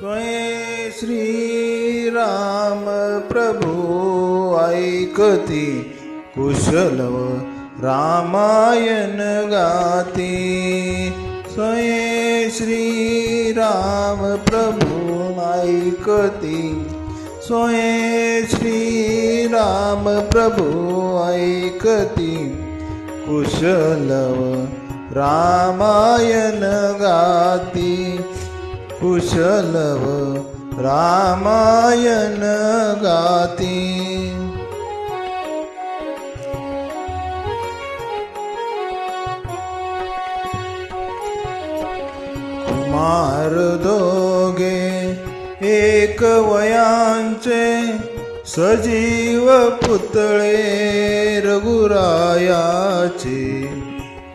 स्वयं श्रीराम प्रभु ऐकती कुशलव रामायण गाती। स्वयं श्रीराम प्रभु ऐकती स्वयं श्रीराम प्रभु ऐकती कुशलव रामायण गाती। कुशलव रामायण गाती। कुमार दोघे एक वयांचे सजीव पुतळे रघुरायाचे।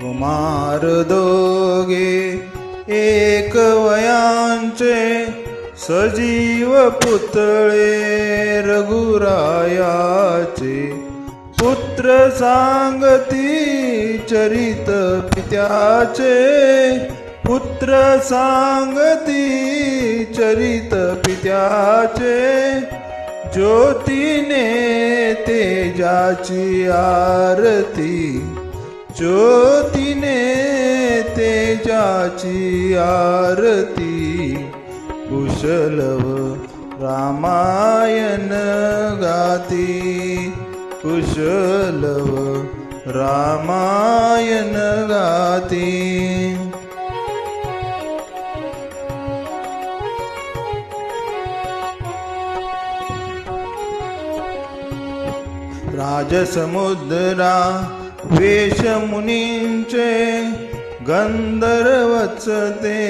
कुमार दोघे एक वयांचे सजीव पुतळे रघुरायाचे। पुत्र सांगती चरित पित्याचे पुत्र सांगती चरित पित्याचे। ज्योतीने तेजाची आरती ज्योतीने तेजाची आरती। कुशलव रामायण गाती कुशलव रामायण गाती। राजसमुद्रा वेश मुनींचे गंधर्वचते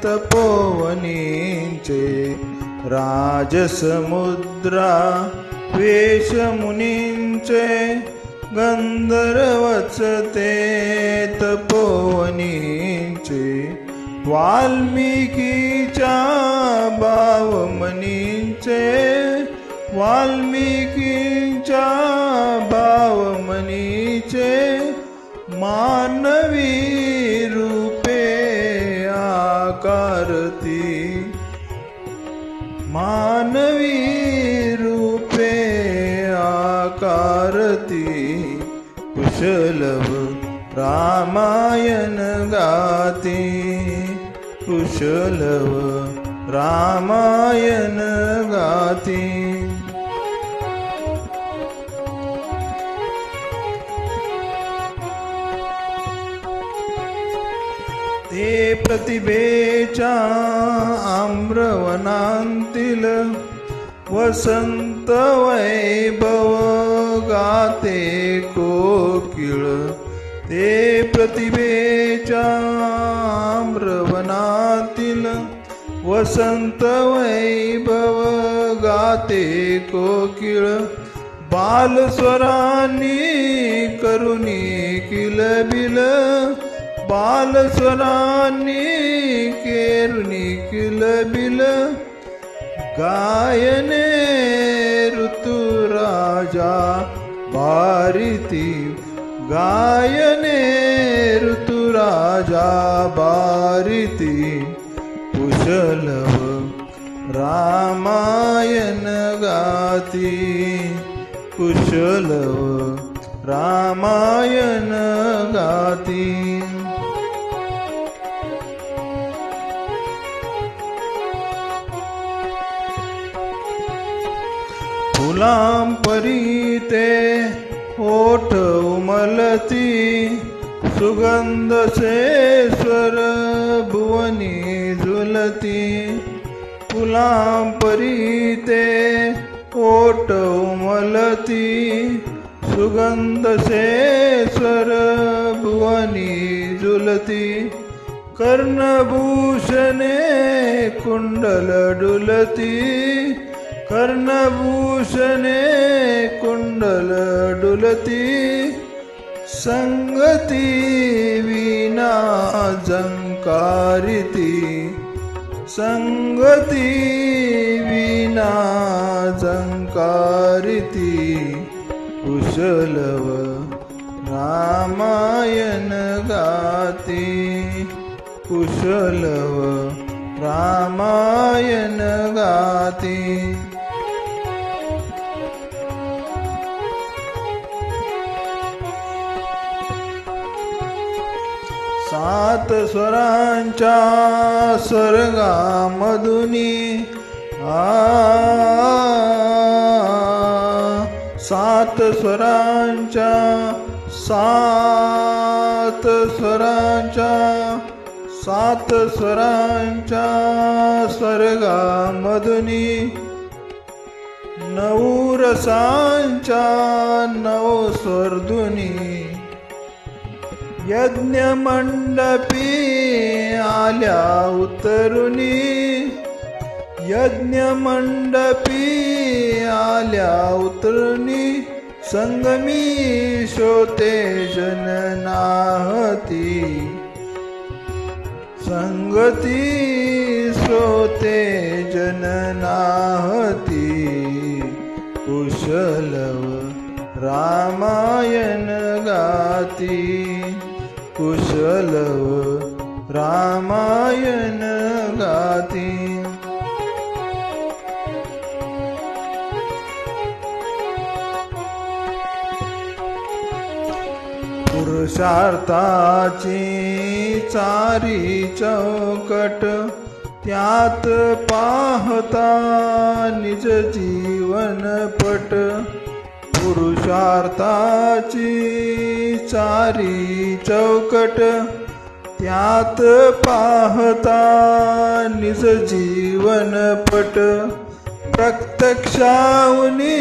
तपोवनींचे। राजसमुद्रा वेश मुनींचे गंधर्वचते तपोवनींचे। वाल्मिकीच्या बावमनींचे वाल्मिकीच्या बावमनीचे। मानवी रूपे आकारती मानवी रूपे आकारती। कुशलव रामायण गाती कुशलव रामायण गाती। ते प्रतिभेच्या आम्रवनांतील वसंत वैभव गाते कोकिळ। ते प्रतिभेच्या आम्रवनातील वसंत वैभव गाते कोकिळ। बालस्वरांनी करुणी किलबिल बालस्वरांनी केरुणी किलबिल। गायने ऋतुराजा बारिती गायने ऋतुराजा बारिती। कुशलव रामायण गाती कुशलव रामायण गाती। फुलांपरी ते ओठ उमलती सुगंध से स्वर भुवनी झुलती। फुलांपरी ते ओठ उमलती सुगंध से स्वर भुवनी झुलती। कर्णभूषणे कुंडल डुलती कर्णभूषणे कुंडल डुलती। संगती वीणा झंकारिती संगती वीणा झंकारिती। कुशलव रामायण गाती कुशलव रामायण गाती. सात स्वरांच्या स्वर्गामधुनी सात स्वरांच्या स्वर्गामधुनी नऊ रसांच्या नऊ स्वर्धुनी यज्ञमंडपी आल्या उतरुनी यज्ञमंडपी आल्या उतरुनी संगमी शोते जननाहती संगती शोते जननाहती कुशलव रामायण गाती कुशलव रामायण गाती. पुरुषार्थाची चारी चौकट त्यात पाहता निज जीवनपट पुरुषार्थाची चारी चौकट त्यात पाहता निज जीवनपट प्रत्यक्षावनी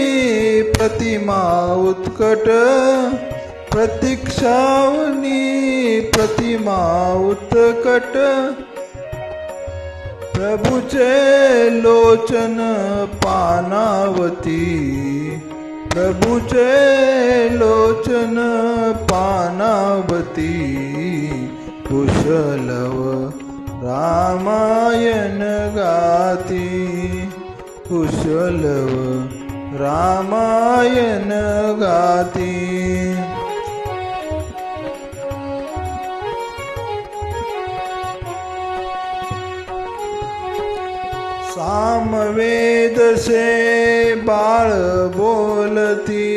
प्रतिमा उत्कट प्रतीक्षावनी प्रतिमा उत्कट प्रभुचे लोचन पानावती प्रभुचे लोचन पानावती कुशलव रामायण गाती कुशलव रामायण गाती. सामवेद से बाळ बोलती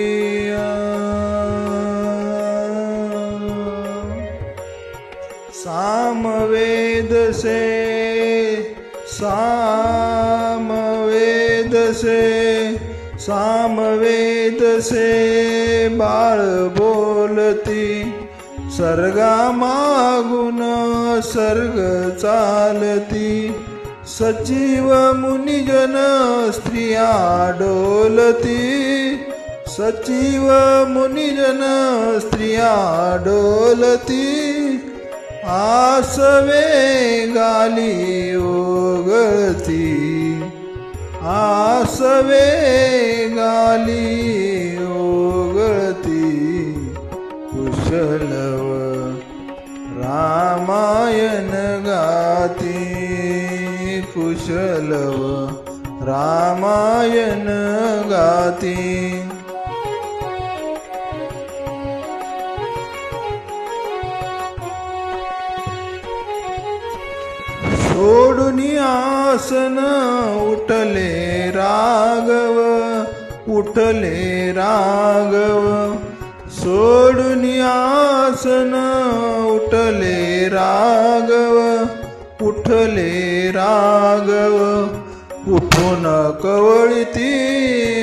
सामवेद से बाळ बोलती सर्गा मागून सर्ग चालती सचिव मुनिजन स्त्रिया डोलती सचिव मुनिजन स्त्रिया डोलती आसवे गाली ओगळती आसवे गाली ओगळती कुशलव रामायण गाती कुशलव रामायण गाती. सोडून आसन उठले राघव सोडून आसन उठले राघव उठून कवळिती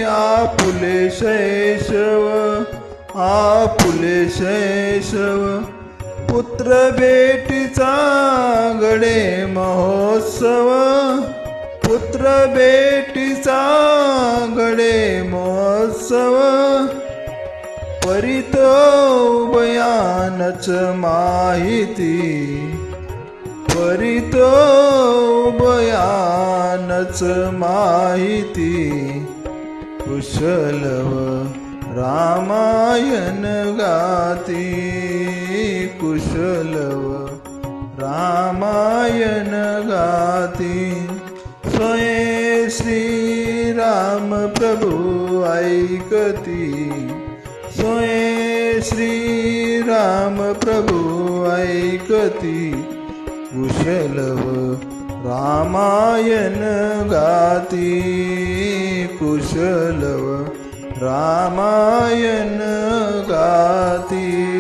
आपुले शैशव पुत्र बेटीचा गडे महोत्सव पुत्र बेटीचा गडे महोत्सव परित उभयानच माहिती परित उभयानच माहिती कुशलव रामायण गाती कुशलव रामायण गाती. स्वयं श्री राम प्रभु ऐकती स्वयं श्री राम प्रभु ऐकती कुशलव रामायण गाती कुशलव रामायण गाती